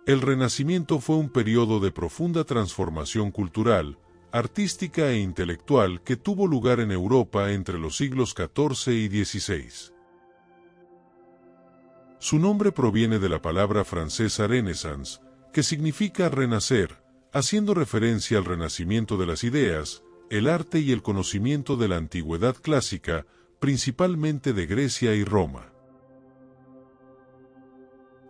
El Renacimiento fue un periodo de profunda transformación cultural, artística e intelectual que tuvo lugar en Europa entre los siglos XIV y XVI. Su nombre proviene de la palabra francesa Renaissance, que significa renacer, haciendo referencia al renacimiento de las ideas, el arte y el conocimiento de la antigüedad clásica, principalmente de Grecia y Roma.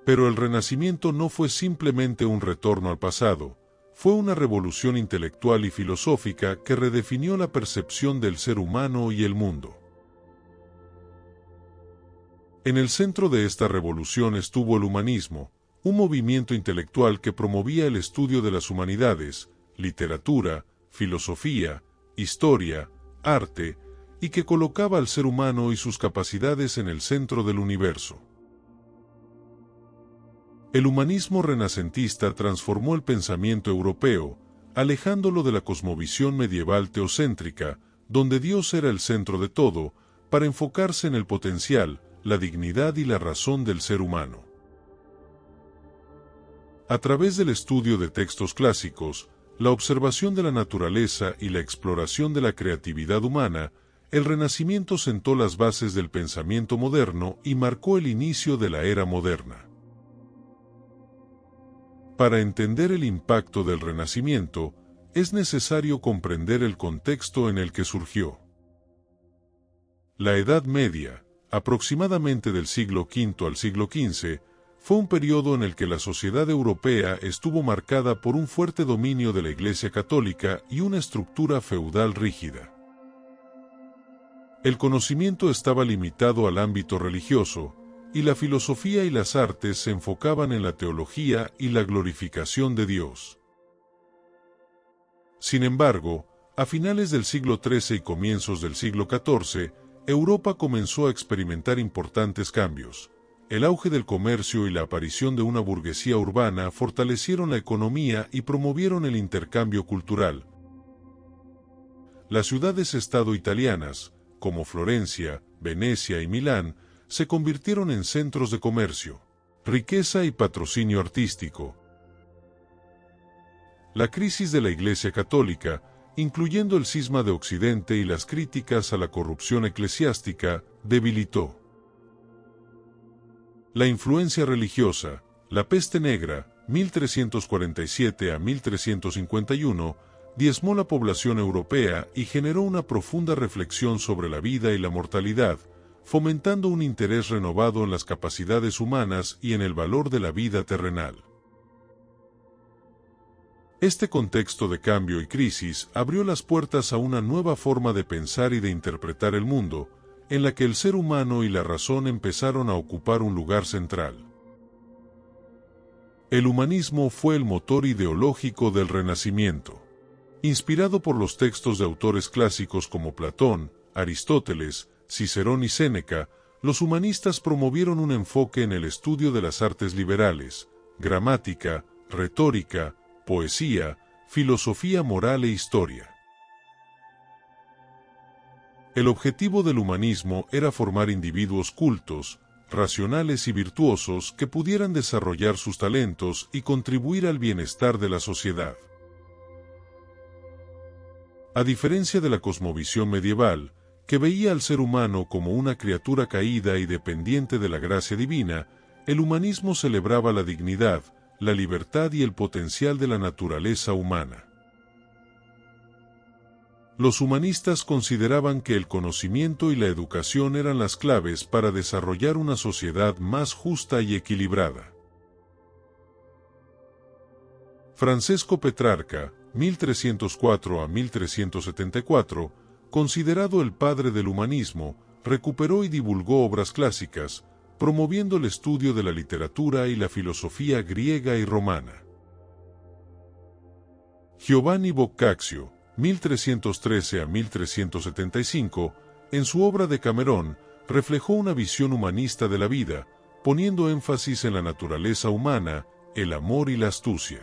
Pero el Renacimiento no fue simplemente un retorno al pasado, fue una revolución intelectual y filosófica que redefinió la percepción del ser humano y el mundo. En el centro de esta revolución estuvo el humanismo, un movimiento intelectual que promovía el estudio de las humanidades, literatura, filosofía, historia, arte, y que colocaba al ser humano y sus capacidades en el centro del universo. El humanismo renacentista transformó el pensamiento europeo, alejándolo de la cosmovisión medieval teocéntrica, donde Dios era el centro de todo, para enfocarse en el potencial, la dignidad y la razón del ser humano. A través del estudio de textos clásicos, la observación de la naturaleza y la exploración de la creatividad humana, el Renacimiento sentó las bases del pensamiento moderno y marcó el inicio de la era moderna. Para entender el impacto del Renacimiento, es necesario comprender el contexto en el que surgió. La Edad Media, aproximadamente del siglo V al siglo XV, fue un periodo en el que la sociedad europea estuvo marcada por un fuerte dominio de la Iglesia Católica y una estructura feudal rígida. El conocimiento estaba limitado al ámbito religioso, y la filosofía y las artes se enfocaban en la teología y la glorificación de Dios. Sin embargo, a finales del siglo XIII y comienzos del siglo XIV, Europa comenzó a experimentar importantes cambios. El auge del comercio y la aparición de una burguesía urbana fortalecieron la economía y promovieron el intercambio cultural. Las ciudades-estado italianas, como Florencia, Venecia y Milán, se convirtieron en centros de comercio, riqueza y patrocinio artístico. La crisis de la Iglesia Católica, incluyendo el cisma de Occidente y las críticas a la corrupción eclesiástica, debilitó. La influencia religiosa, la peste negra, 1347 a 1351, diezmó la población europea y generó una profunda reflexión sobre la vida y la mortalidad, fomentando un interés renovado en las capacidades humanas y en el valor de la vida terrenal. Este contexto de cambio y crisis abrió las puertas a una nueva forma de pensar y de interpretar el mundo, en la que el ser humano y la razón empezaron a ocupar un lugar central. El humanismo fue el motor ideológico del Renacimiento. Inspirado por los textos de autores clásicos como Platón, Aristóteles, Cicerón y Séneca, los humanistas promovieron un enfoque en el estudio de las artes liberales, gramática, retórica, poesía, filosofía moral e historia. El objetivo del humanismo era formar individuos cultos, racionales y virtuosos que pudieran desarrollar sus talentos y contribuir al bienestar de la sociedad. A diferencia de la cosmovisión medieval, que veía al ser humano como una criatura caída y dependiente de la gracia divina, el humanismo celebraba la dignidad, la libertad y el potencial de la naturaleza humana. Los humanistas consideraban que el conocimiento y la educación eran las claves para desarrollar una sociedad más justa y equilibrada. Francesco Petrarca, 1304 a 1374, considerado el padre del humanismo, recuperó y divulgó obras clásicas, promoviendo el estudio de la literatura y la filosofía griega y romana. Giovanni Boccaccio, 1313 a 1375, en su obra Decamerón, reflejó una visión humanista de la vida, poniendo énfasis en la naturaleza humana, el amor y la astucia.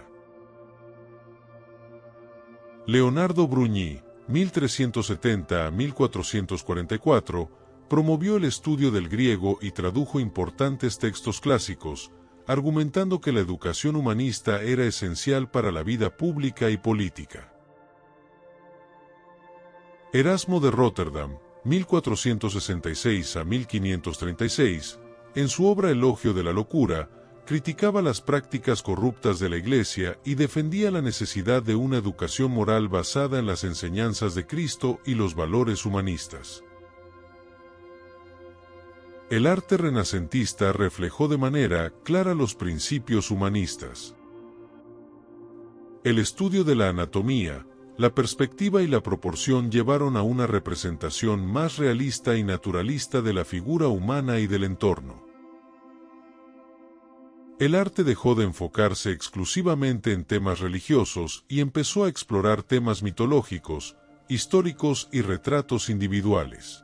Leonardo Bruni, 1370 a 1444, promovió el estudio del griego y tradujo importantes textos clásicos, argumentando que la educación humanista era esencial para la vida pública y política. Erasmo de Róterdam, 1466 a 1536, en su obra Elogio de la locura, criticaba las prácticas corruptas de la Iglesia y defendía la necesidad de una educación moral basada en las enseñanzas de Cristo y los valores humanistas. El arte renacentista reflejó de manera clara los principios humanistas. El estudio de la anatomía, la perspectiva y la proporción llevaron a una representación más realista y naturalista de la figura humana y del entorno. El arte dejó de enfocarse exclusivamente en temas religiosos y empezó a explorar temas mitológicos, históricos y retratos individuales.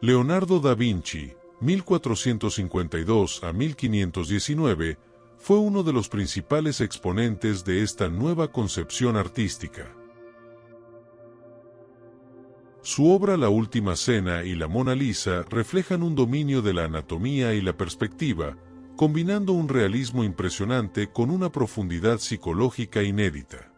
Leonardo da Vinci, 1452 a 1519, fue uno de los principales exponentes de esta nueva concepción artística. Su obra La Última Cena y la Mona Lisa reflejan un dominio de la anatomía y la perspectiva, combinando un realismo impresionante con una profundidad psicológica inédita.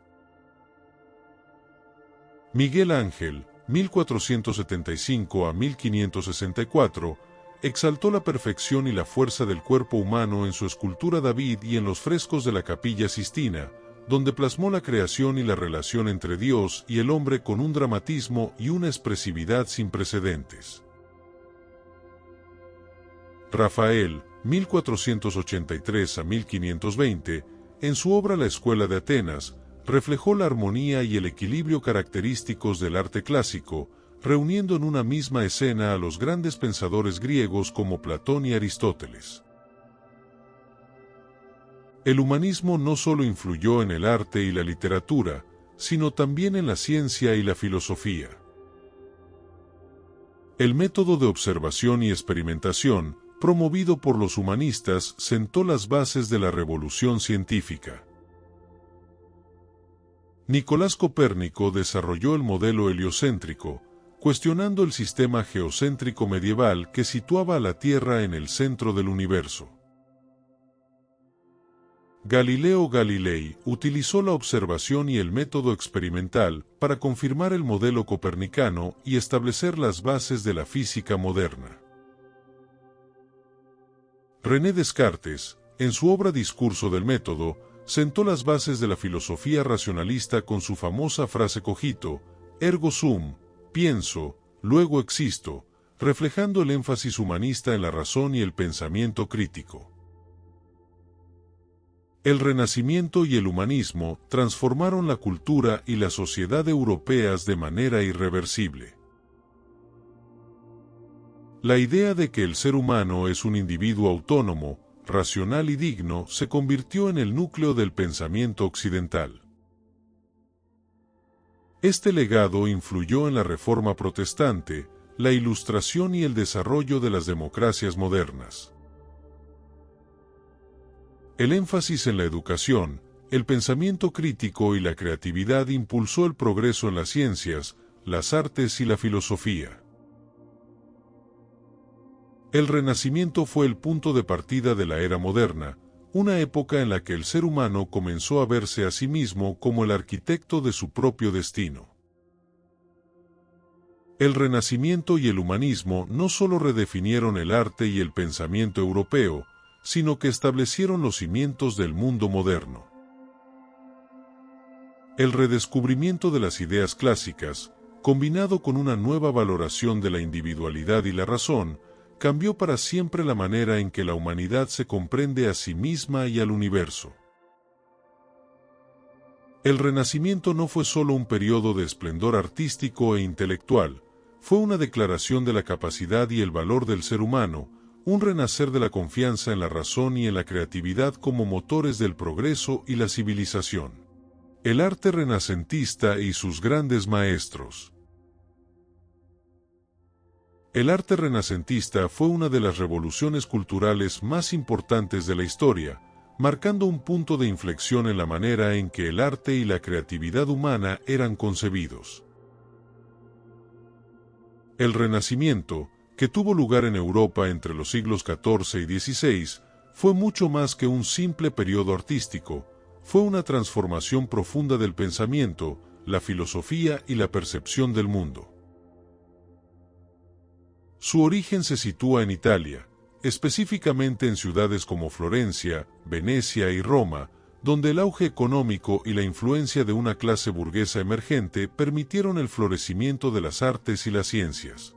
Miguel Ángel, 1475 a 1564, exaltó la perfección y la fuerza del cuerpo humano en su escultura David y en los frescos de la Capilla Sistina, donde plasmó la creación y la relación entre Dios y el hombre con un dramatismo y una expresividad sin precedentes. Rafael, 1483 a 1520, en su obra La Escuela de Atenas, reflejó la armonía y el equilibrio característicos del arte clásico, reuniendo en una misma escena a los grandes pensadores griegos como Platón y Aristóteles. El humanismo no solo influyó en el arte y la literatura, sino también en la ciencia y la filosofía. El método de observación y experimentación, promovido por los humanistas, sentó las bases de la revolución científica. Nicolás Copérnico desarrolló el modelo heliocéntrico, cuestionando el sistema geocéntrico medieval que situaba a la Tierra en el centro del universo. Galileo Galilei utilizó la observación y el método experimental para confirmar el modelo copernicano y establecer las bases de la física moderna. René Descartes, en su obra Discurso del método, sentó las bases de la filosofía racionalista con su famosa frase cogito, ergo sum, pienso, luego existo, reflejando el énfasis humanista en la razón y el pensamiento crítico. El Renacimiento y el humanismo transformaron la cultura y la sociedad europeas de manera irreversible. La idea de que el ser humano es un individuo autónomo, racional y digno se convirtió en el núcleo del pensamiento occidental. Este legado influyó en la Reforma Protestante, la Ilustración y el desarrollo de las democracias modernas. El énfasis en la educación, el pensamiento crítico y la creatividad impulsó el progreso en las ciencias, las artes y la filosofía. El Renacimiento fue el punto de partida de la era moderna, una época en la que el ser humano comenzó a verse a sí mismo como el arquitecto de su propio destino. El Renacimiento y el humanismo no solo redefinieron el arte y el pensamiento europeo, sino que establecieron los cimientos del mundo moderno. El redescubrimiento de las ideas clásicas, combinado con una nueva valoración de la individualidad y la razón, cambió para siempre la manera en que la humanidad se comprende a sí misma y al universo. El Renacimiento no fue solo un periodo de esplendor artístico e intelectual, fue una declaración de la capacidad y el valor del ser humano, un renacer de la confianza en la razón y en la creatividad como motores del progreso y la civilización. El arte renacentista y sus grandes maestros. El arte renacentista fue una de las revoluciones culturales más importantes de la historia, marcando un punto de inflexión en la manera en que el arte y la creatividad humana eran concebidos. El Renacimiento, que tuvo lugar en Europa entre los siglos XIV y XVI, fue mucho más que un simple periodo artístico, fue una transformación profunda del pensamiento, la filosofía y la percepción del mundo. Su origen se sitúa en Italia, específicamente en ciudades como Florencia, Venecia y Roma, donde el auge económico y la influencia de una clase burguesa emergente permitieron el florecimiento de las artes y las ciencias.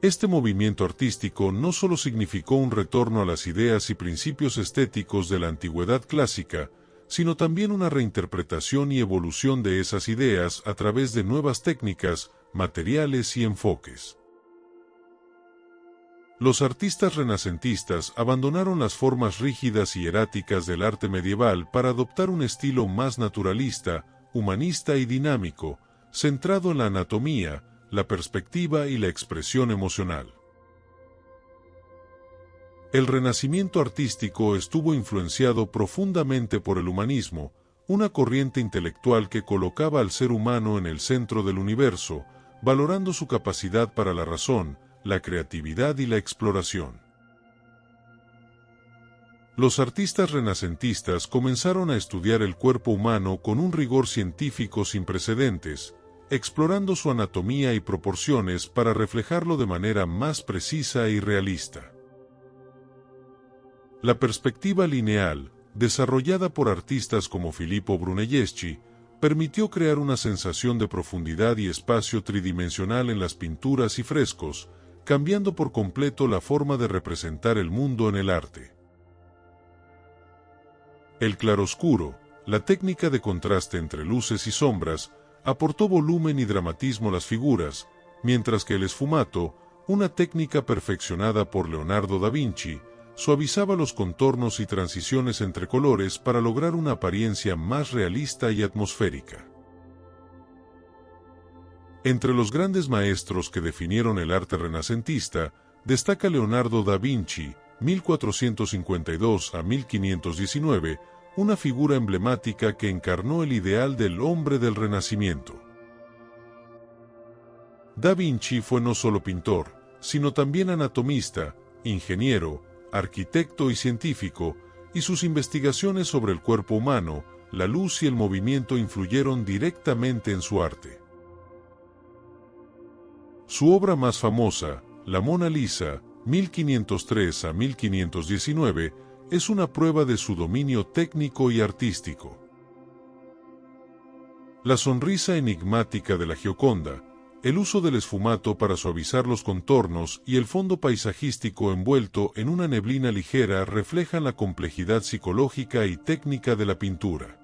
Este movimiento artístico no solo significó un retorno a las ideas y principios estéticos de la antigüedad clásica, sino también una reinterpretación y evolución de esas ideas a través de nuevas técnicas, materiales y enfoques. Los artistas renacentistas abandonaron las formas rígidas y hieráticas del arte medieval para adoptar un estilo más naturalista, humanista y dinámico, centrado en la anatomía, la perspectiva y la expresión emocional. El Renacimiento artístico estuvo influenciado profundamente por el humanismo, una corriente intelectual que colocaba al ser humano en el centro del universo, valorando su capacidad para la razón, la creatividad y la exploración. Los artistas renacentistas comenzaron a estudiar el cuerpo humano con un rigor científico sin precedentes, explorando su anatomía y proporciones para reflejarlo de manera más precisa y realista. La perspectiva lineal, desarrollada por artistas como Filippo Brunelleschi, permitió crear una sensación de profundidad y espacio tridimensional en las pinturas y frescos, cambiando por completo la forma de representar el mundo en el arte. El claroscuro, la técnica de contraste entre luces y sombras, aportó volumen y dramatismo a las figuras, mientras que el esfumato, una técnica perfeccionada por Leonardo da Vinci, suavizaba los contornos y transiciones entre colores para lograr una apariencia más realista y atmosférica. Entre los grandes maestros que definieron el arte renacentista, destaca Leonardo da Vinci, 1452 a 1519, una figura emblemática que encarnó el ideal del hombre del Renacimiento. Da Vinci fue no solo pintor, sino también anatomista, ingeniero, arquitecto y científico, y sus investigaciones sobre el cuerpo humano, la luz y el movimiento influyeron directamente en su arte. Su obra más famosa, la Mona Lisa, 1503 a 1519, es una prueba de su dominio técnico y artístico. La sonrisa enigmática de la Gioconda, el uso del esfumato para suavizar los contornos y el fondo paisajístico envuelto en una neblina ligera reflejan la complejidad psicológica y técnica de la pintura.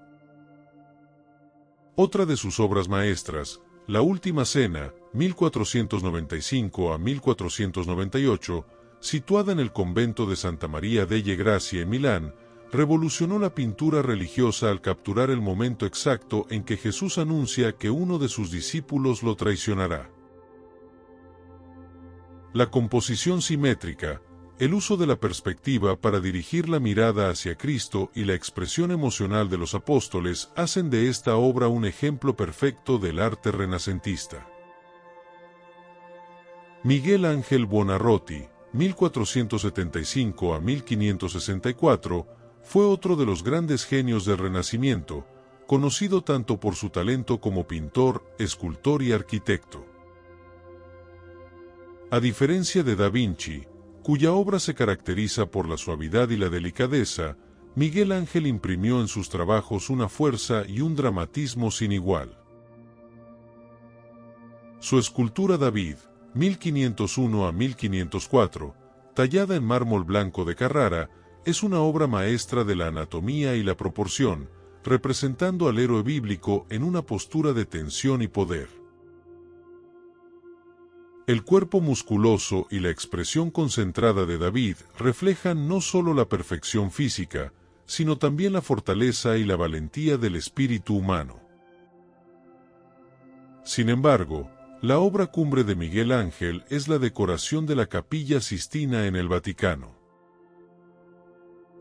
Otra de sus obras maestras, La Última Cena, 1495 a 1498, situada en el convento de Santa María delle Grazie en Milán, revolucionó la pintura religiosa al capturar el momento exacto en que Jesús anuncia que uno de sus discípulos lo traicionará. La composición simétrica, el uso de la perspectiva para dirigir la mirada hacia Cristo y la expresión emocional de los apóstoles hacen de esta obra un ejemplo perfecto del arte renacentista. Miguel Ángel Buonarroti, 1475 a 1564, fue otro de los grandes genios del Renacimiento, conocido tanto por su talento como pintor, escultor y arquitecto. A diferencia de Da Vinci, cuya obra se caracteriza por la suavidad y la delicadeza, Miguel Ángel imprimió en sus trabajos una fuerza y un dramatismo sin igual. Su escultura David, 1501 a 1504, tallada en mármol blanco de Carrara, es una obra maestra de la anatomía y la proporción, representando al héroe bíblico en una postura de tensión y poder. El cuerpo musculoso y la expresión concentrada de David reflejan no solo la perfección física, sino también la fortaleza y la valentía del espíritu humano. Sin embargo, la obra cumbre de Miguel Ángel es la decoración de la Capilla Sistina en el Vaticano.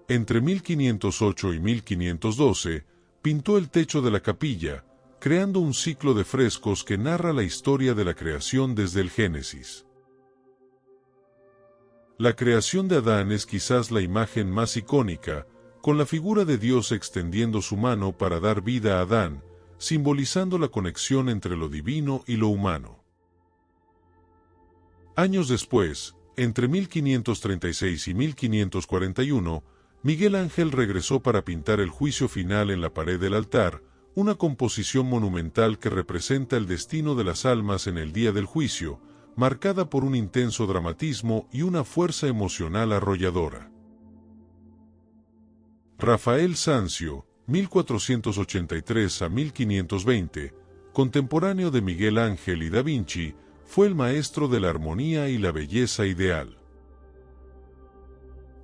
Entre 1508 y 1512, pintó el techo de la capilla, creando un ciclo de frescos que narra la historia de la creación desde el Génesis. La creación de Adán es quizás la imagen más icónica, con la figura de Dios extendiendo su mano para dar vida a Adán, simbolizando la conexión entre lo divino y lo humano. Años después, entre 1536 y 1541, Miguel Ángel regresó para pintar el juicio final en la pared del altar, una composición monumental que representa el destino de las almas en el día del juicio, marcada por un intenso dramatismo y una fuerza emocional arrolladora. Rafael Sanzio, 1483 a 1520, contemporáneo de Miguel Ángel y Da Vinci, fue el maestro de la armonía y la belleza ideal.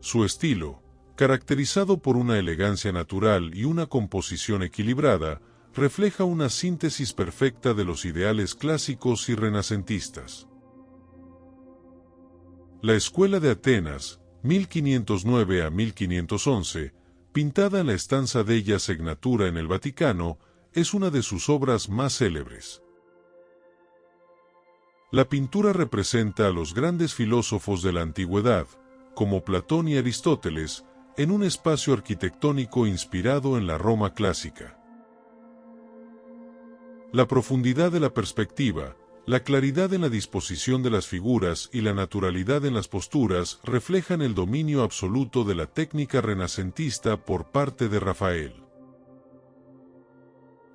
Su estilo, caracterizado por una elegancia natural y una composición equilibrada, refleja una síntesis perfecta de los ideales clásicos y renacentistas. La Escuela de Atenas, 1509 a 1511, pintada en la Stanza della Signatura en el Vaticano, es una de sus obras más célebres. La pintura representa a los grandes filósofos de la antigüedad, como Platón y Aristóteles, en un espacio arquitectónico inspirado en la Roma clásica. La profundidad de la perspectiva, la claridad en la disposición de las figuras y la naturalidad en las posturas reflejan el dominio absoluto de la técnica renacentista por parte de Rafael.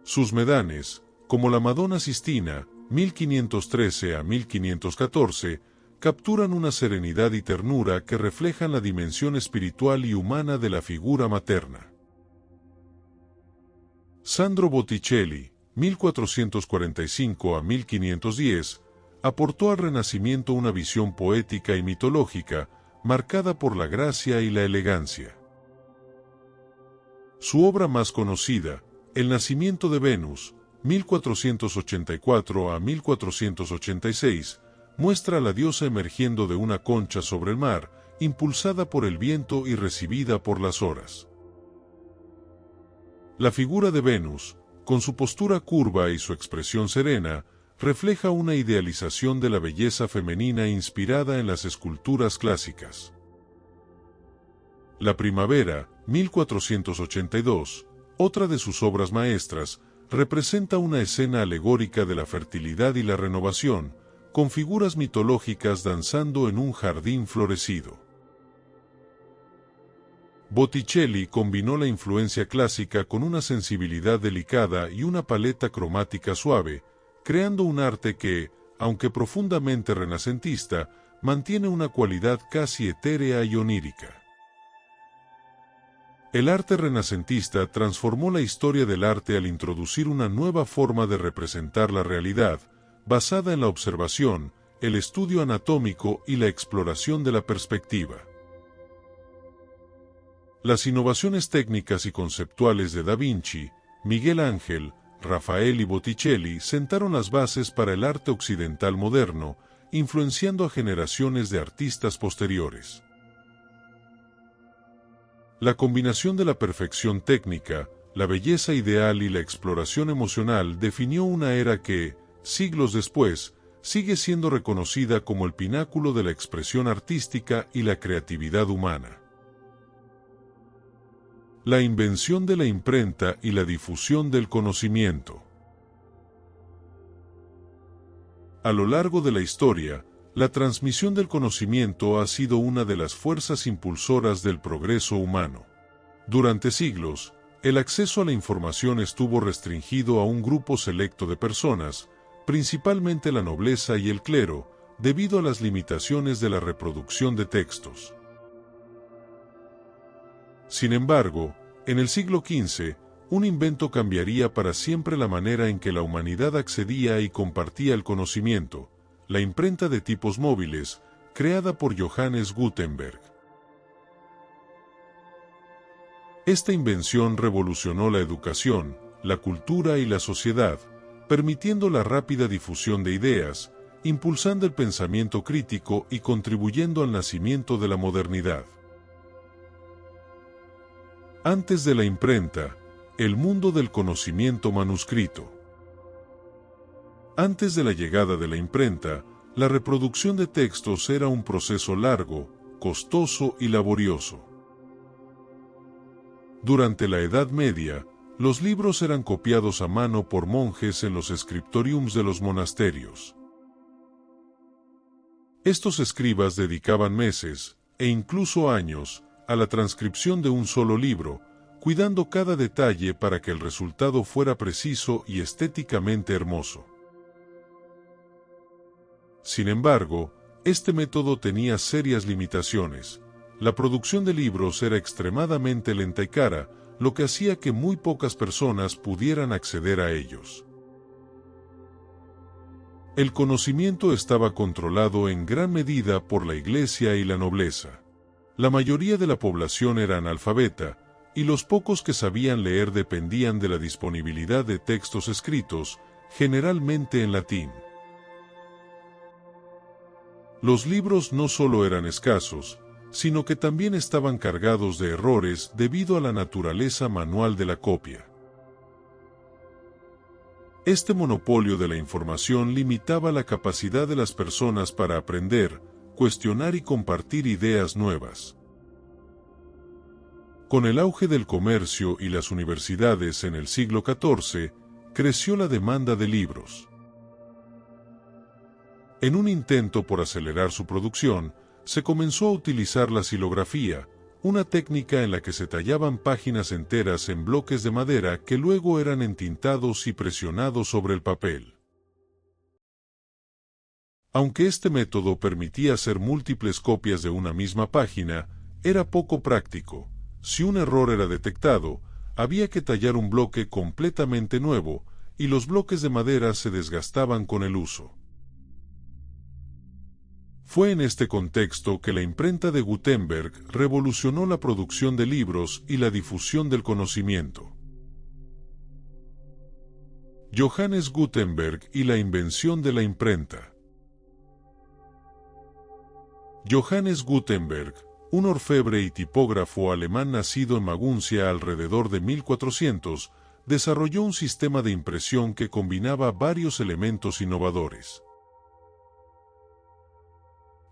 Sus medanes, como la Madonna Sistina, 1513 a 1514, capturan una serenidad y ternura que reflejan la dimensión espiritual y humana de la figura materna. Sandro Botticelli, 1445 a 1510, aportó al Renacimiento una visión poética y mitológica, marcada por la gracia y la elegancia. Su obra más conocida, El nacimiento de Venus, 1484 a 1486, muestra a la diosa emergiendo de una concha sobre el mar, impulsada por el viento y recibida por las olas. La figura de Venus, con su postura curva y su expresión serena, refleja una idealización de la belleza femenina inspirada en las esculturas clásicas. La Primavera, 1482, otra de sus obras maestras, representa una escena alegórica de la fertilidad y la renovación, con figuras mitológicas danzando en un jardín florecido. Botticelli combinó la influencia clásica con una sensibilidad delicada y una paleta cromática suave, creando un arte que, aunque profundamente renacentista, mantiene una cualidad casi etérea y onírica. El arte renacentista transformó la historia del arte al introducir una nueva forma de representar la realidad, basada en la observación, el estudio anatómico y la exploración de la perspectiva. Las innovaciones técnicas y conceptuales de Da Vinci, Miguel Ángel, Rafael y Botticelli sentaron las bases para el arte occidental moderno, influenciando a generaciones de artistas posteriores. La combinación de la perfección técnica, la belleza ideal y la exploración emocional definió una era que, siglos después, sigue siendo reconocida como el pináculo de la expresión artística y la creatividad humana. La invención de la imprenta y la difusión del conocimiento. A lo largo de la historia, la transmisión del conocimiento ha sido una de las fuerzas impulsoras del progreso humano. Durante siglos, el acceso a la información estuvo restringido a un grupo selecto de personas, principalmente la nobleza y el clero, debido a las limitaciones de la reproducción de textos. Sin embargo, en el siglo XV, un invento cambiaría para siempre la manera en que la humanidad accedía y compartía el conocimiento: la imprenta de tipos móviles, creada por Johannes Gutenberg. Esta invención revolucionó la educación, la cultura y la sociedad, permitiendo la rápida difusión de ideas, impulsando el pensamiento crítico y contribuyendo al nacimiento de la modernidad. Antes de la imprenta, el mundo del conocimiento manuscrito. Antes de la llegada de la imprenta, la reproducción de textos era un proceso largo, costoso y laborioso. Durante la Edad Media, los libros eran copiados a mano por monjes en los scriptoriums de los monasterios. Estos escribas dedicaban meses, e incluso años, a la transcripción de un solo libro, cuidando cada detalle para que el resultado fuera preciso y estéticamente hermoso. Sin embargo, este método tenía serias limitaciones. La producción de libros era extremadamente lenta y cara, lo que hacía que muy pocas personas pudieran acceder a ellos. El conocimiento estaba controlado en gran medida por la Iglesia y la nobleza. La mayoría de la población era analfabeta, y los pocos que sabían leer dependían de la disponibilidad de textos escritos, generalmente en latín. Los libros no solo eran escasos, sino que también estaban cargados de errores debido a la naturaleza manual de la copia. Este monopolio de la información limitaba la capacidad de las personas para aprender, cuestionar y compartir ideas nuevas. Con el auge del comercio y las universidades en el siglo XIV, creció la demanda de libros. En un intento por acelerar su producción, se comenzó a utilizar la silografía, una técnica en la que se tallaban páginas enteras en bloques de madera que luego eran entintados y presionados sobre el papel. Aunque este método permitía hacer múltiples copias de una misma página, era poco práctico. Si un error era detectado, había que tallar un bloque completamente nuevo, y los bloques de madera se desgastaban con el uso. Fue en este contexto que la imprenta de Gutenberg revolucionó la producción de libros y la difusión del conocimiento. Johannes Gutenberg y la invención de la imprenta. Johannes Gutenberg, un orfebre y tipógrafo alemán nacido en Maguncia alrededor de 1400, desarrolló un sistema de impresión que combinaba varios elementos innovadores.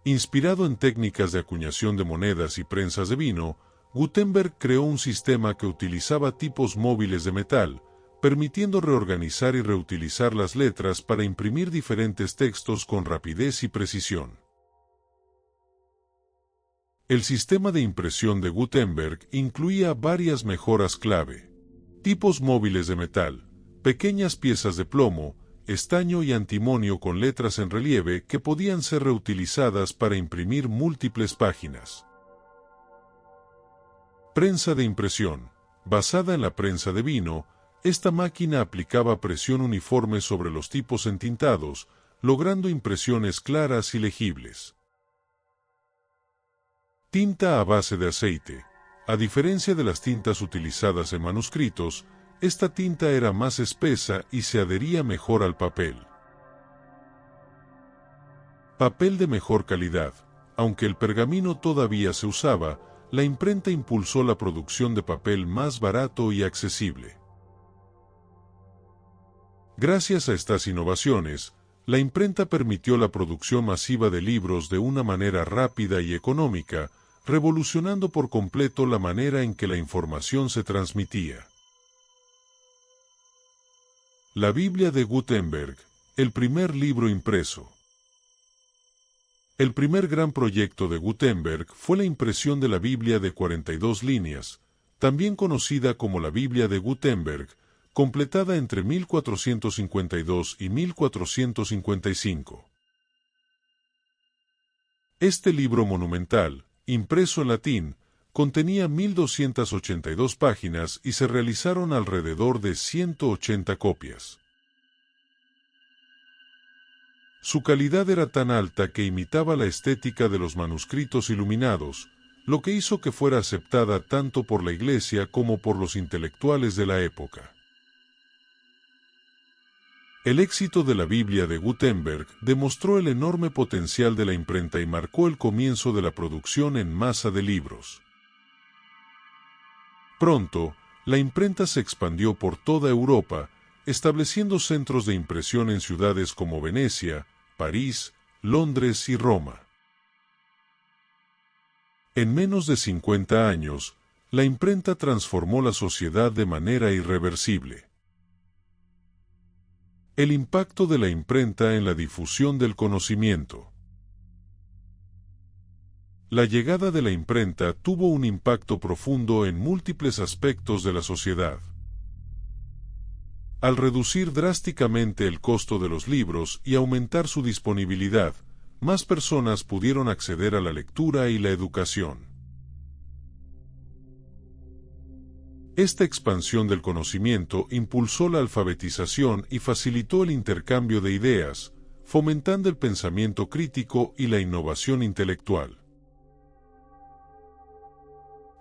Inspirado en técnicas de acuñación de monedas y prensas de vino, Gutenberg creó un sistema que utilizaba tipos móviles de metal, permitiendo reorganizar y reutilizar las letras para imprimir diferentes textos con rapidez y precisión. El sistema de impresión de Gutenberg incluía varias mejoras clave: tipos móviles de metal, pequeñas piezas de plomo, estaño y antimonio con letras en relieve que podían ser reutilizadas para imprimir múltiples páginas. Prensa de impresión. Basada en la prensa de vino, esta máquina aplicaba presión uniforme sobre los tipos entintados, logrando impresiones claras y legibles. Tinta a base de aceite. A diferencia de las tintas utilizadas en manuscritos, esta tinta era más espesa y se adhería mejor al papel. Papel de mejor calidad. Aunque el pergamino todavía se usaba, la imprenta impulsó la producción de papel más barato y accesible. Gracias a estas innovaciones, la imprenta permitió la producción masiva de libros de una manera rápida y económica, revolucionando por completo la manera en que la información se transmitía. La Biblia de Gutenberg, el primer libro impreso. El primer gran proyecto de Gutenberg fue la impresión de la Biblia de 42 líneas, también conocida como la Biblia de Gutenberg, completada entre 1452 y 1455. Este libro monumental, impreso en latín, contenía 1282 páginas y se realizaron alrededor de 180 copias. Su calidad era tan alta que imitaba la estética de los manuscritos iluminados, lo que hizo que fuera aceptada tanto por la Iglesia como por los intelectuales de la época. El éxito de la Biblia de Gutenberg demostró el enorme potencial de la imprenta y marcó el comienzo de la producción en masa de libros. Pronto, la imprenta se expandió por toda Europa, estableciendo centros de impresión en ciudades como Venecia, París, Londres y Roma. En menos de 50 años, la imprenta transformó la sociedad de manera irreversible. El impacto de la imprenta en la difusión del conocimiento. La llegada de la imprenta tuvo un impacto profundo en múltiples aspectos de la sociedad. Al reducir drásticamente el costo de los libros y aumentar su disponibilidad, más personas pudieron acceder a la lectura y la educación. Esta expansión del conocimiento impulsó la alfabetización y facilitó el intercambio de ideas, fomentando el pensamiento crítico y la innovación intelectual.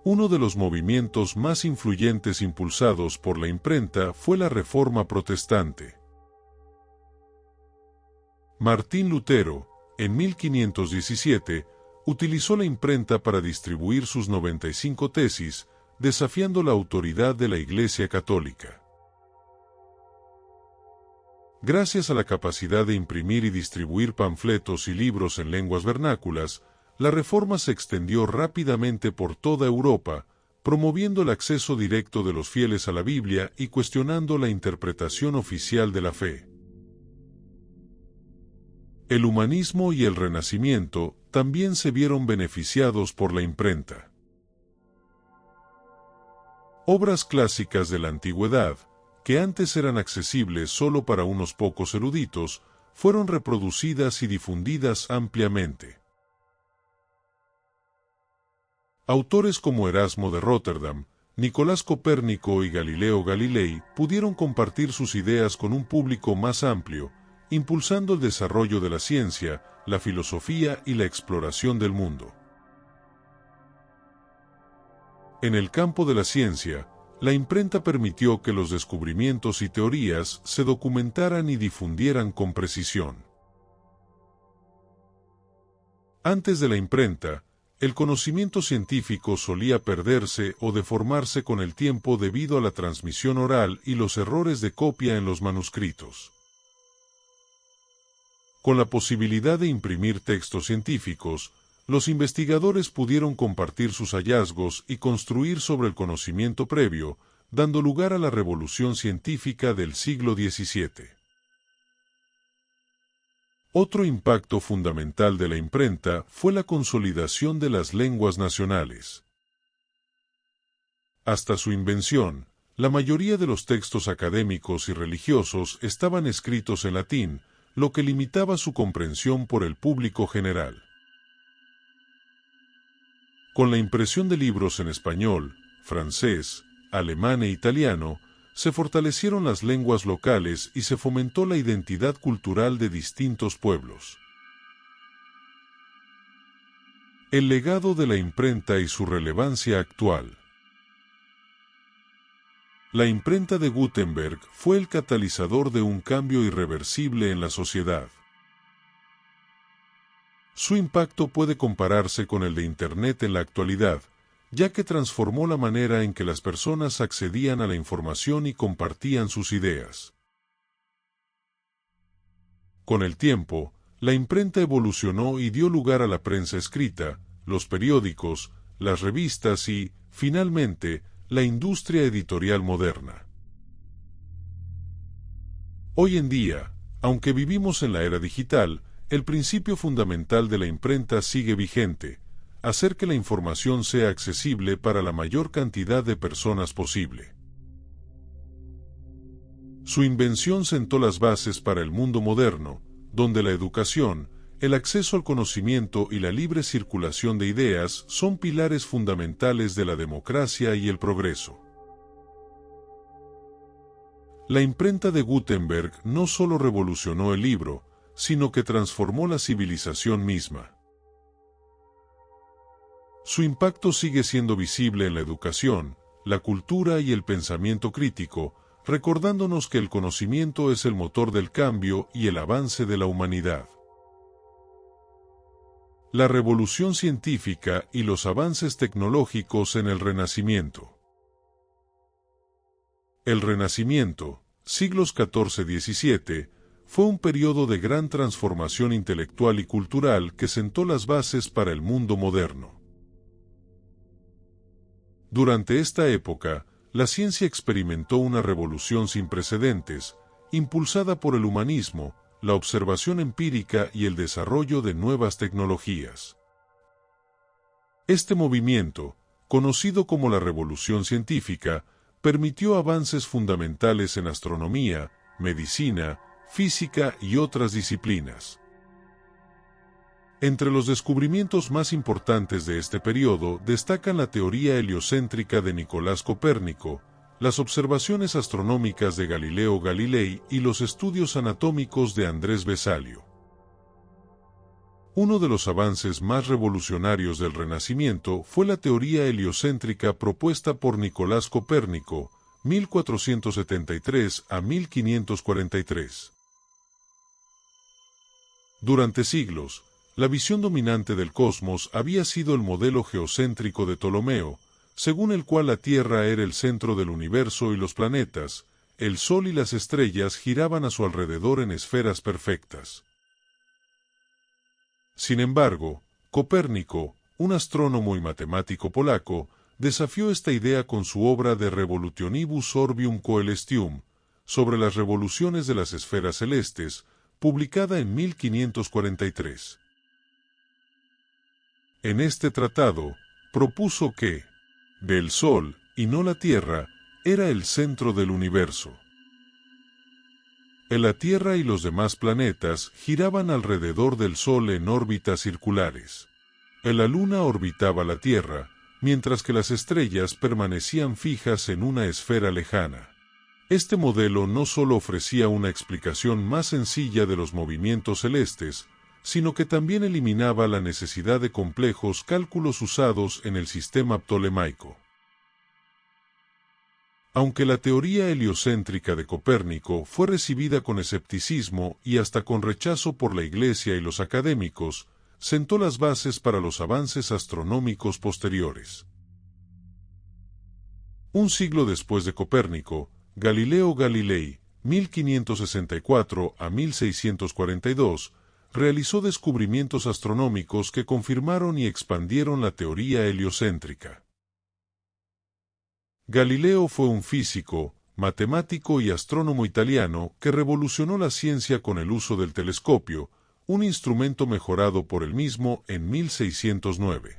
Uno de los movimientos más influyentes impulsados por la imprenta fue la Reforma Protestante. Martín Lutero, en 1517, utilizó la imprenta para distribuir sus 95 tesis, desafiando la autoridad de la Iglesia Católica. Gracias a la capacidad de imprimir y distribuir panfletos y libros en lenguas vernáculas, la Reforma se extendió rápidamente por toda Europa, promoviendo el acceso directo de los fieles a la Biblia y cuestionando la interpretación oficial de la fe. El humanismo y el Renacimiento también se vieron beneficiados por la imprenta. Obras clásicas de la antigüedad, que antes eran accesibles solo para unos pocos eruditos, fueron reproducidas y difundidas ampliamente. Autores como Erasmo de Róterdam, Nicolás Copérnico y Galileo Galilei pudieron compartir sus ideas con un público más amplio, impulsando el desarrollo de la ciencia, la filosofía y la exploración del mundo. En el campo de la ciencia, la imprenta permitió que los descubrimientos y teorías se documentaran y difundieran con precisión. Antes de la imprenta, el conocimiento científico solía perderse o deformarse con el tiempo debido a la transmisión oral y los errores de copia en los manuscritos. Con la posibilidad de imprimir textos científicos, los investigadores pudieron compartir sus hallazgos y construir sobre el conocimiento previo, dando lugar a la revolución científica del siglo XVII. Otro impacto fundamental de la imprenta fue la consolidación de las lenguas nacionales. Hasta su invención, la mayoría de los textos académicos y religiosos estaban escritos en latín, lo que limitaba su comprensión por el público general. Con la impresión de libros en español, francés, alemán e italiano, se fortalecieron las lenguas locales y se fomentó la identidad cultural de distintos pueblos. El legado de la imprenta y su relevancia actual. La imprenta de Gutenberg fue el catalizador de un cambio irreversible en la sociedad. Su impacto puede compararse con el de Internet en la actualidad, ya que transformó la manera en que las personas accedían a la información y compartían sus ideas. Con el tiempo, la imprenta evolucionó y dio lugar a la prensa escrita, los periódicos, las revistas y, finalmente, la industria editorial moderna. Hoy en día, aunque vivimos en la era digital, el principio fundamental de la imprenta sigue vigente: hacer que la información sea accesible para la mayor cantidad de personas posible. Su invención sentó las bases para el mundo moderno, donde la educación, el acceso al conocimiento y la libre circulación de ideas son pilares fundamentales de la democracia y el progreso. La imprenta de Gutenberg no solo revolucionó el libro, sino que transformó la civilización misma. Su impacto sigue siendo visible en la educación, la cultura y el pensamiento crítico, recordándonos que el conocimiento es el motor del cambio y el avance de la humanidad. La revolución científica y los avances tecnológicos en el Renacimiento. El Renacimiento, siglos XIV-XVII, fue un periodo de gran transformación intelectual y cultural que sentó las bases para el mundo moderno. Durante esta época, la ciencia experimentó una revolución sin precedentes, impulsada por el humanismo, la observación empírica y el desarrollo de nuevas tecnologías. Este movimiento, conocido como la Revolución Científica, permitió avances fundamentales en astronomía, medicina, física y otras disciplinas. Entre los descubrimientos más importantes de este periodo destacan la teoría heliocéntrica de Nicolás Copérnico, las observaciones astronómicas de Galileo Galilei y los estudios anatómicos de Andrés Vesalio. Uno de los avances más revolucionarios del Renacimiento fue la teoría heliocéntrica propuesta por Nicolás Copérnico, 1473 a 1543. Durante siglos, la visión dominante del cosmos había sido el modelo geocéntrico de Ptolomeo, según el cual la Tierra era el centro del universo y los planetas, el Sol y las estrellas giraban a su alrededor en esferas perfectas. Sin embargo, Copérnico, un astrónomo y matemático polaco, desafió esta idea con su obra De Revolutionibus Orbium Coelestium, sobre las revoluciones de las esferas celestes, publicada en 1543. En este tratado, propuso que el Sol, y no la Tierra, era el centro del universo. La Tierra y los demás planetas giraban alrededor del Sol en órbitas circulares. La Luna orbitaba la Tierra, mientras que las estrellas permanecían fijas en una esfera lejana. Este modelo no solo ofrecía una explicación más sencilla de los movimientos celestes, sino que también eliminaba la necesidad de complejos cálculos usados en el sistema ptolemaico. Aunque la teoría heliocéntrica de Copérnico fue recibida con escepticismo y hasta con rechazo por la Iglesia y los académicos, sentó las bases para los avances astronómicos posteriores. Un siglo después de Copérnico, Galileo Galilei, 1564 a 1642, realizó descubrimientos astronómicos que confirmaron y expandieron la teoría heliocéntrica. Galileo fue un físico, matemático y astrónomo italiano que revolucionó la ciencia con el uso del telescopio, un instrumento mejorado por él mismo en 1609.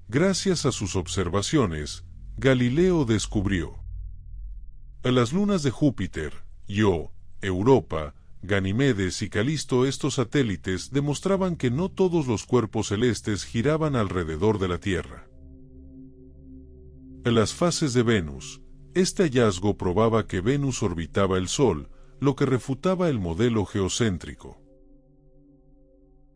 Gracias a sus observaciones, Galileo descubrió las lunas de Júpiter, Io, Europa, Ganimedes y Calisto. Estos satélites demostraban que no todos los cuerpos celestes giraban alrededor de la Tierra. En las fases de Venus, este hallazgo probaba que Venus orbitaba el Sol, lo que refutaba el modelo geocéntrico.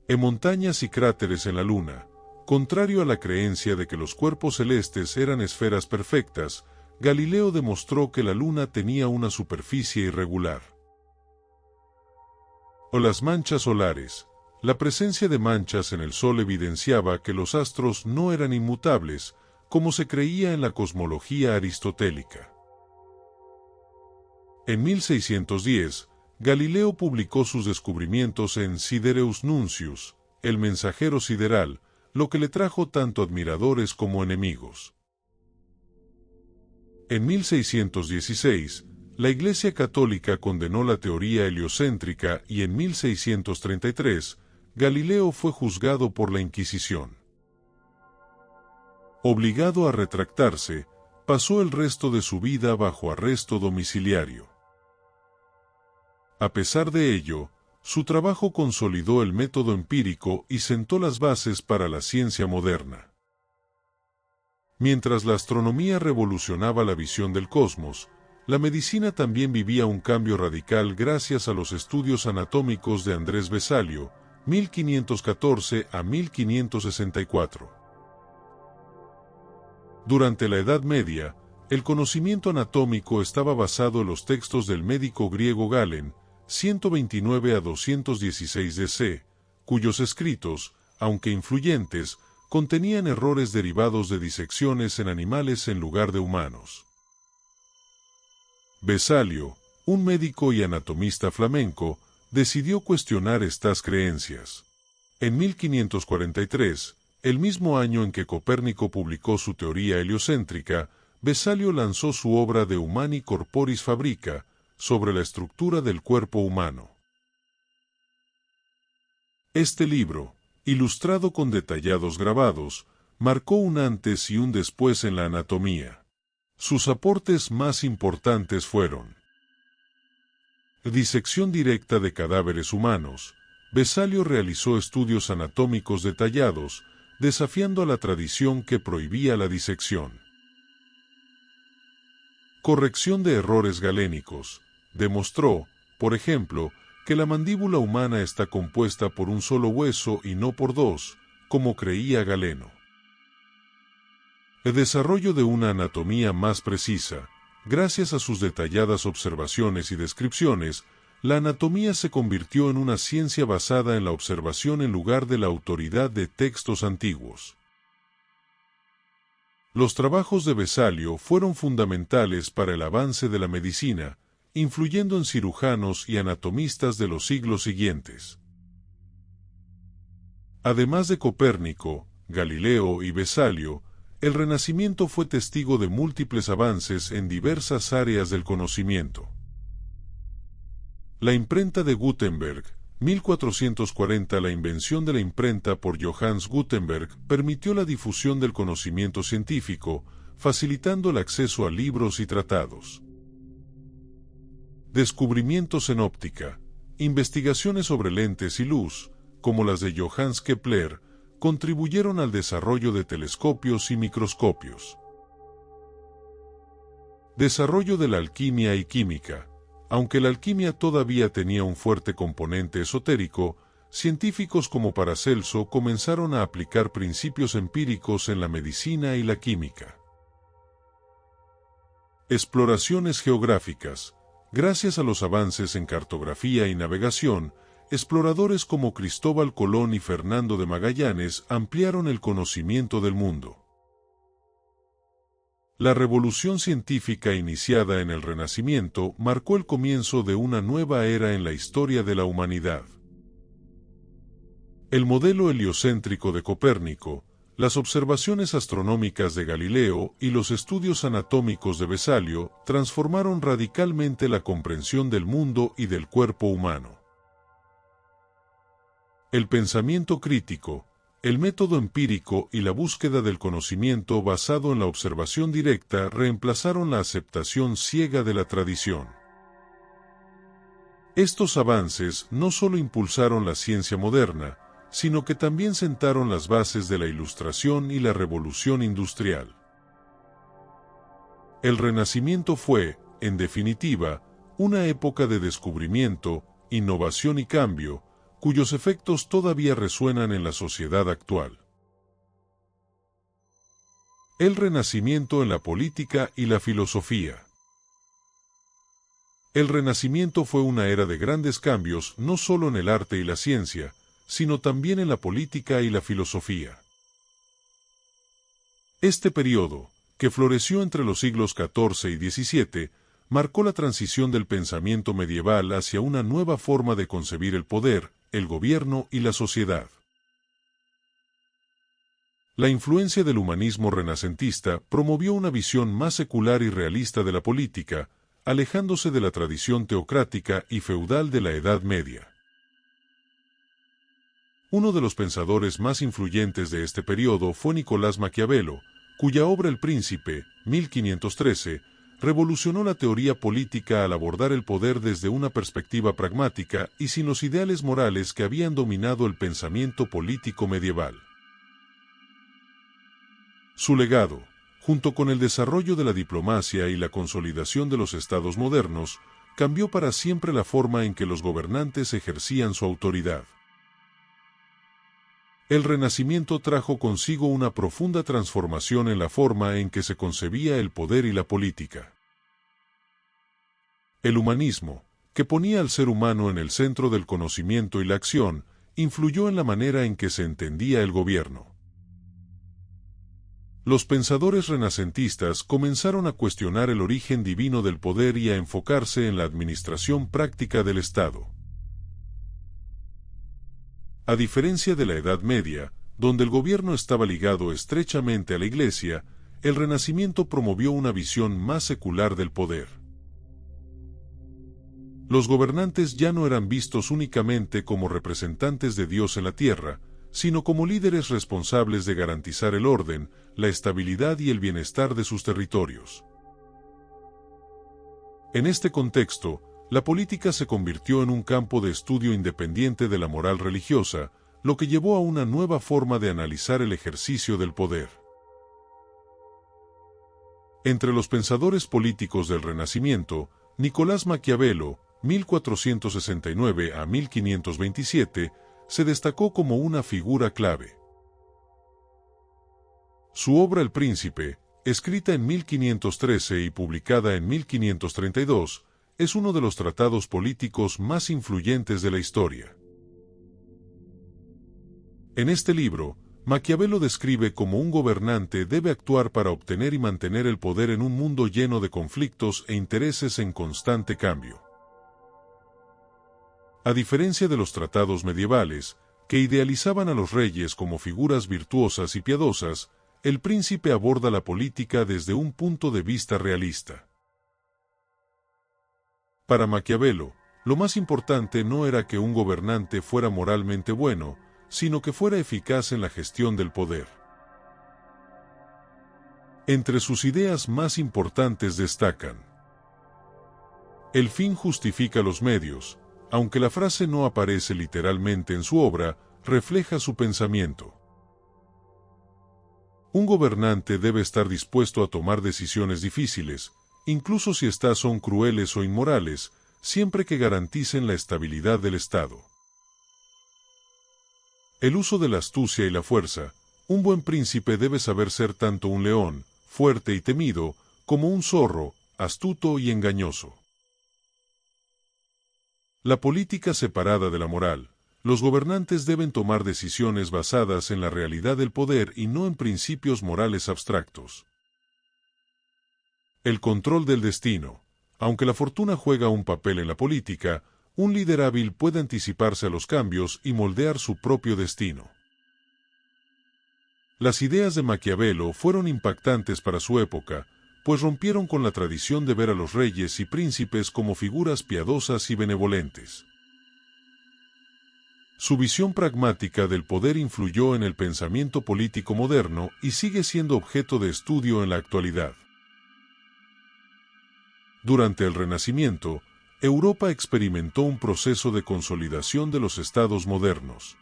En montañas y cráteres en la Luna, contrario a la creencia de que los cuerpos celestes eran esferas perfectas, Galileo demostró que la Luna tenía una superficie irregular. O las manchas solares. La presencia de manchas en el Sol evidenciaba que los astros no eran inmutables, como se creía en la cosmología aristotélica. En 1610, Galileo publicó sus descubrimientos en Sidereus Nuncius, el mensajero sideral, lo que le trajo tanto admiradores como enemigos. En 1616, la Iglesia Católica condenó la teoría heliocéntrica y en 1633, Galileo fue juzgado por la Inquisición. Obligado a retractarse, pasó el resto de su vida bajo arresto domiciliario. A pesar de ello, su trabajo consolidó el método empírico y sentó las bases para la ciencia moderna. Mientras la astronomía revolucionaba la visión del cosmos, la medicina también vivía un cambio radical gracias a los estudios anatómicos de Andrés Vesalio, 1514 a 1564. Durante la Edad Media, el conocimiento anatómico estaba basado en los textos del médico griego Galen, 129 a 216 DC, cuyos escritos, aunque influyentes, contenían errores derivados de disecciones en animales en lugar de humanos. Vesalio, un médico y anatomista flamenco, decidió cuestionar estas creencias. En 1543, el mismo año en que Copérnico publicó su teoría heliocéntrica, Vesalio lanzó su obra De Humani Corporis Fabrica, sobre la estructura del cuerpo humano. Este libro, ilustrado con detallados grabados, marcó un antes y un después en la anatomía. Sus aportes más importantes fueron: disección directa de cadáveres humanos. Vesalio realizó estudios anatómicos detallados, desafiando a la tradición que prohibía la disección. Corrección de errores galénicos. Demostró, por ejemplo, que la mandíbula humana está compuesta por un solo hueso y no por dos, como creía Galeno. El desarrollo de una anatomía más precisa. Gracias a sus detalladas observaciones y descripciones, la anatomía se convirtió en una ciencia basada en la observación en lugar de la autoridad de textos antiguos. Los trabajos de Vesalio fueron fundamentales para el avance de la medicina, influyendo en cirujanos y anatomistas de los siglos siguientes. Además de Copérnico, Galileo y Vesalio, el Renacimiento fue testigo de múltiples avances en diversas áreas del conocimiento. La imprenta de Gutenberg, 1440. La invención de la imprenta por Johannes Gutenberg permitió la difusión del conocimiento científico, facilitando el acceso a libros y tratados. Descubrimientos en óptica. Investigaciones sobre lentes y luz, como las de Johannes Kepler, contribuyeron al desarrollo de telescopios y microscopios. Desarrollo de la alquimia y química. Aunque la alquimia todavía tenía un fuerte componente esotérico, científicos como Paracelso comenzaron a aplicar principios empíricos en la medicina y la química. Exploraciones geográficas. Gracias a los avances en cartografía y navegación, exploradores como Cristóbal Colón y Fernando de Magallanes ampliaron el conocimiento del mundo. La revolución científica iniciada en el Renacimiento marcó el comienzo de una nueva era en la historia de la humanidad. El modelo heliocéntrico de Copérnico, las observaciones astronómicas de Galileo y los estudios anatómicos de Vesalio transformaron radicalmente la comprensión del mundo y del cuerpo humano. El pensamiento crítico, el método empírico y la búsqueda del conocimiento basado en la observación directa reemplazaron la aceptación ciega de la tradición. Estos avances no solo impulsaron la ciencia moderna, sino que también sentaron las bases de la Ilustración y la Revolución Industrial. El Renacimiento fue, en definitiva, una época de descubrimiento, innovación y cambio, cuyos efectos todavía resuenan en la sociedad actual. El Renacimiento en la política y la filosofía. El Renacimiento fue una era de grandes cambios no solo en el arte y la ciencia, sino también en la política y la filosofía. Este periodo, que floreció entre los siglos XIV y XVII, marcó la transición del pensamiento medieval hacia una nueva forma de concebir el poder, el gobierno y la sociedad. La influencia del humanismo renacentista promovió una visión más secular y realista de la política, alejándose de la tradición teocrática y feudal de la Edad Media. Uno de los pensadores más influyentes de este periodo fue Nicolás Maquiavelo, cuya obra El Príncipe, 1513, revolucionó la teoría política al abordar el poder desde una perspectiva pragmática y sin los ideales morales que habían dominado el pensamiento político medieval. Su legado, junto con el desarrollo de la diplomacia y la consolidación de los estados modernos, cambió para siempre la forma en que los gobernantes ejercían su autoridad. El Renacimiento trajo consigo una profunda transformación en la forma en que se concebía el poder y la política. El humanismo, que ponía al ser humano en el centro del conocimiento y la acción, influyó en la manera en que se entendía el gobierno. Los pensadores renacentistas comenzaron a cuestionar el origen divino del poder y a enfocarse en la administración práctica del Estado. A diferencia de la Edad Media, donde el gobierno estaba ligado estrechamente a la Iglesia, el Renacimiento promovió una visión más secular del poder. Los gobernantes ya no eran vistos únicamente como representantes de Dios en la tierra, sino como líderes responsables de garantizar el orden, la estabilidad y el bienestar de sus territorios. En este contexto, la política se convirtió en un campo de estudio independiente de la moral religiosa, lo que llevó a una nueva forma de analizar el ejercicio del poder. Entre los pensadores políticos del Renacimiento, Nicolás Maquiavelo, 1469 a 1527, se destacó como una figura clave. Su obra El Príncipe, escrita en 1513 y publicada en 1532, es uno de los tratados políticos más influyentes de la historia. En este libro, Maquiavelo describe cómo un gobernante debe actuar para obtener y mantener el poder en un mundo lleno de conflictos e intereses en constante cambio. A diferencia de los tratados medievales, que idealizaban a los reyes como figuras virtuosas y piadosas, El Príncipe aborda la política desde un punto de vista realista. Para Maquiavelo, lo más importante no era que un gobernante fuera moralmente bueno, sino que fuera eficaz en la gestión del poder. Entre sus ideas más importantes destacan: el fin justifica los medios. Aunque la frase no aparece literalmente en su obra, refleja su pensamiento. Un gobernante debe estar dispuesto a tomar decisiones difíciles, incluso si éstas son crueles o inmorales, siempre que garanticen la estabilidad del Estado. El uso de la astucia y la fuerza. Un buen príncipe debe saber ser tanto un león, fuerte y temido, como un zorro, astuto y engañoso. La política separada de la moral. Los gobernantes deben tomar decisiones basadas en la realidad del poder y no en principios morales abstractos. El control del destino. Aunque la fortuna juega un papel en la política, un líder hábil puede anticiparse a los cambios y moldear su propio destino. Las ideas de Maquiavelo fueron impactantes para su época, pues rompieron con la tradición de ver a los reyes y príncipes como figuras piadosas y benevolentes. Su visión pragmática del poder influyó en el pensamiento político moderno y sigue siendo objeto de estudio en la actualidad. Durante el Renacimiento, Europa experimentó un proceso de consolidación de los estados modernos.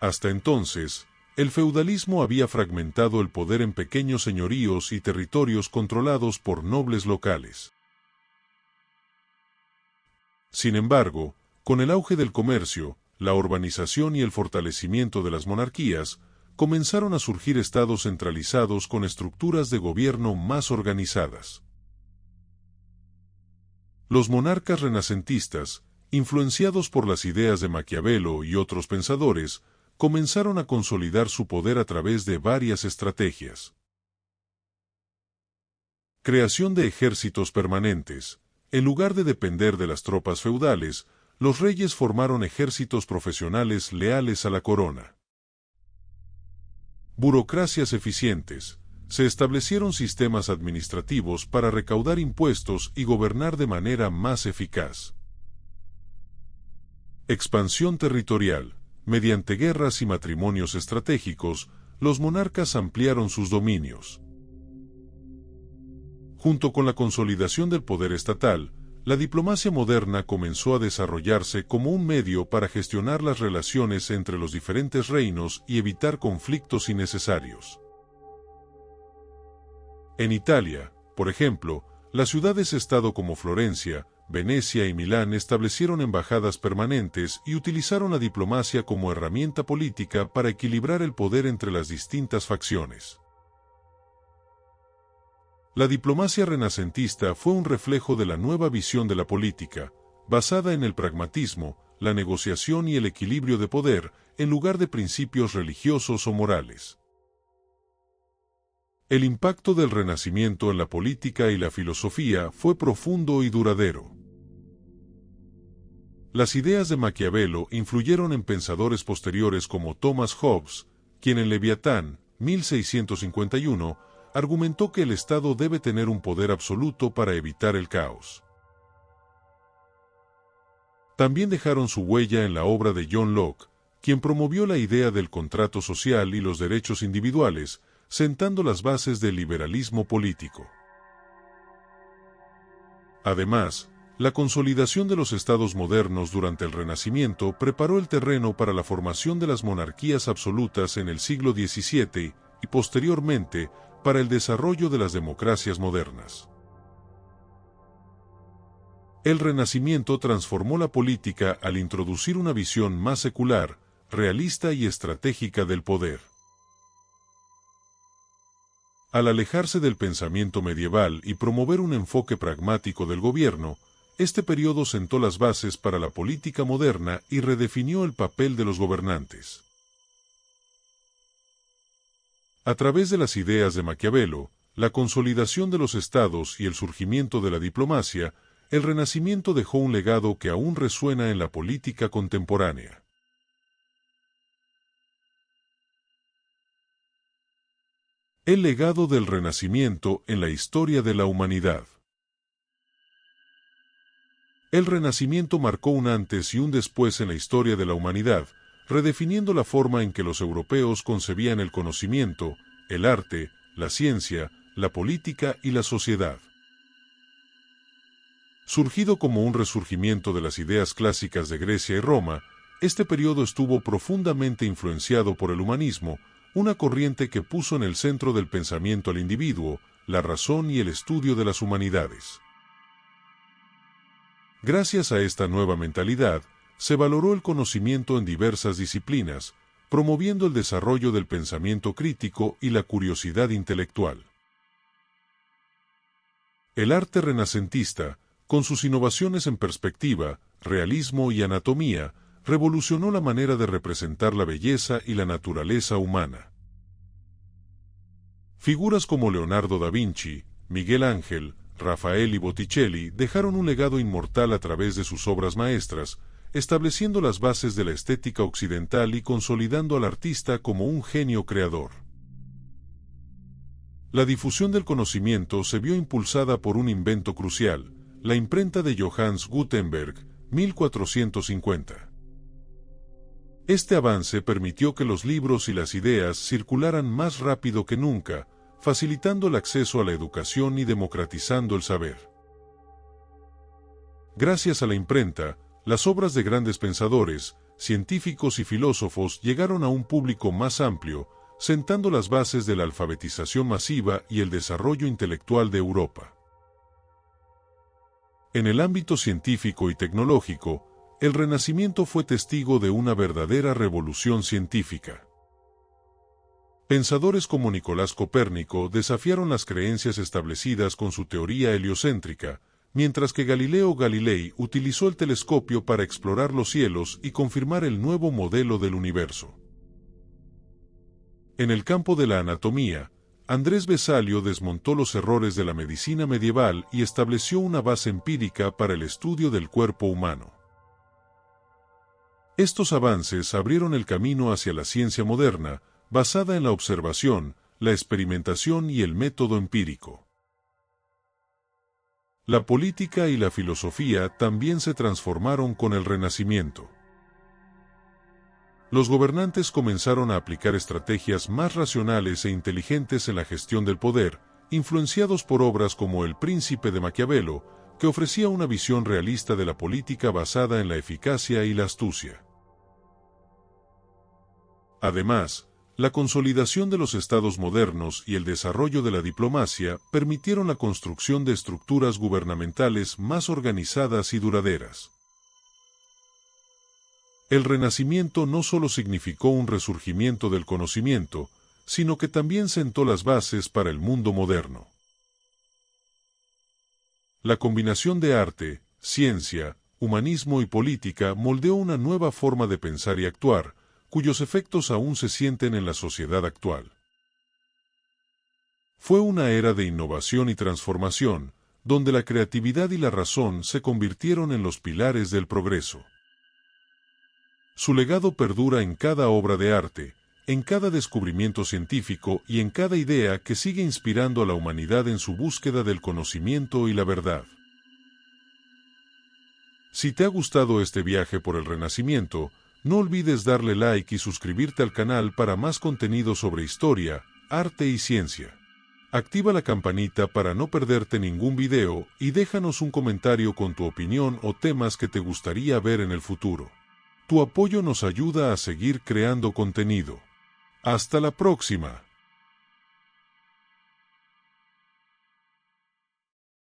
Hasta entonces, el feudalismo había fragmentado el poder en pequeños señoríos y territorios controlados por nobles locales. Sin embargo, con el auge del comercio, la urbanización y el fortalecimiento de las monarquías, comenzaron a surgir estados centralizados con estructuras de gobierno más organizadas. Los monarcas renacentistas, influenciados por las ideas de Maquiavelo y otros pensadores, comenzaron a consolidar su poder a través de varias estrategias. Creación de ejércitos permanentes. En lugar de depender de las tropas feudales, los reyes formaron ejércitos profesionales leales a la corona. Burocracias eficientes. Se establecieron sistemas administrativos para recaudar impuestos y gobernar de manera más eficaz. Expansión territorial. Mediante guerras y matrimonios estratégicos, los monarcas ampliaron sus dominios. Junto con la consolidación del poder estatal, la diplomacia moderna comenzó a desarrollarse como un medio para gestionar las relaciones entre los diferentes reinos y evitar conflictos innecesarios. En Italia, por ejemplo, las ciudades-estado como Florencia, Venecia y Milán establecieron embajadas permanentes y utilizaron la diplomacia como herramienta política para equilibrar el poder entre las distintas facciones. La diplomacia renacentista fue un reflejo de la nueva visión de la política, basada en el pragmatismo, la negociación y el equilibrio de poder, en lugar de principios religiosos o morales. El impacto del Renacimiento en la política y la filosofía fue profundo y duradero. Las ideas de Maquiavelo influyeron en pensadores posteriores como Thomas Hobbes, quien en Leviatán, 1651, argumentó que el Estado debe tener un poder absoluto para evitar el caos. También dejaron su huella en la obra de John Locke, quien promovió la idea del contrato social y los derechos individuales, sentando las bases del liberalismo político. Además, la consolidación de los estados modernos durante el Renacimiento preparó el terreno para la formación de las monarquías absolutas en el siglo XVII y posteriormente para el desarrollo de las democracias modernas. El Renacimiento transformó la política al introducir una visión más secular, realista y estratégica del poder. Al alejarse del pensamiento medieval y promover un enfoque pragmático del gobierno, este periodo sentó las bases para la política moderna y redefinió el papel de los gobernantes. A través de las ideas de Maquiavelo, la consolidación de los estados y el surgimiento de la diplomacia, el Renacimiento dejó un legado que aún resuena en la política contemporánea. El legado del Renacimiento en la historia de la humanidad. El Renacimiento marcó un antes y un después en la historia de la humanidad, redefiniendo la forma en que los europeos concebían el conocimiento, el arte, la ciencia, la política y la sociedad. Surgido como un resurgimiento de las ideas clásicas de Grecia y Roma, este periodo estuvo profundamente influenciado por el humanismo, una corriente que puso en el centro del pensamiento al individuo, la razón y el estudio de las humanidades. Gracias a esta nueva mentalidad, se valoró el conocimiento en diversas disciplinas, promoviendo el desarrollo del pensamiento crítico y la curiosidad intelectual. El arte renacentista, con sus innovaciones en perspectiva, realismo y anatomía, revolucionó la manera de representar la belleza y la naturaleza humana. Figuras como Leonardo da Vinci, Miguel Ángel, Rafael y Botticelli dejaron un legado inmortal a través de sus obras maestras, estableciendo las bases de la estética occidental y consolidando al artista como un genio creador. La difusión del conocimiento se vio impulsada por un invento crucial, la imprenta de Johannes Gutenberg, 1450. Este avance permitió que los libros y las ideas circularan más rápido que nunca, facilitando el acceso a la educación y democratizando el saber. Gracias a la imprenta, las obras de grandes pensadores, científicos y filósofos llegaron a un público más amplio, sentando las bases de la alfabetización masiva y el desarrollo intelectual de Europa. En el ámbito científico y tecnológico, el Renacimiento fue testigo de una verdadera revolución científica. Pensadores como Nicolás Copérnico desafiaron las creencias establecidas con su teoría heliocéntrica, mientras que Galileo Galilei utilizó el telescopio para explorar los cielos y confirmar el nuevo modelo del universo. En el campo de la anatomía, Andrés Vesalio desmontó los errores de la medicina medieval y estableció una base empírica para el estudio del cuerpo humano. Estos avances abrieron el camino hacia la ciencia moderna, basada en la observación, la experimentación y el método empírico. La política y la filosofía también se transformaron con el Renacimiento. Los gobernantes comenzaron a aplicar estrategias más racionales e inteligentes en la gestión del poder, influenciados por obras como El Príncipe de Maquiavelo, que ofrecía una visión realista de la política basada en la eficacia y la astucia. Además, la consolidación de los estados modernos y el desarrollo de la diplomacia permitieron la construcción de estructuras gubernamentales más organizadas y duraderas. El Renacimiento no solo significó un resurgimiento del conocimiento, sino que también sentó las bases para el mundo moderno. La combinación de arte, ciencia, humanismo y política moldeó una nueva forma de pensar y actuar, cuyos efectos aún se sienten en la sociedad actual. Fue una era de innovación y transformación, donde la creatividad y la razón se convirtieron en los pilares del progreso. Su legado perdura en cada obra de arte, en cada descubrimiento científico y en cada idea que sigue inspirando a la humanidad en su búsqueda del conocimiento y la verdad. Si te ha gustado este viaje por el Renacimiento, no olvides darle like y suscribirte al canal para más contenido sobre historia, arte y ciencia. Activa la campanita para no perderte ningún video y déjanos un comentario con tu opinión o temas que te gustaría ver en el futuro. Tu apoyo nos ayuda a seguir creando contenido. ¡Hasta la próxima!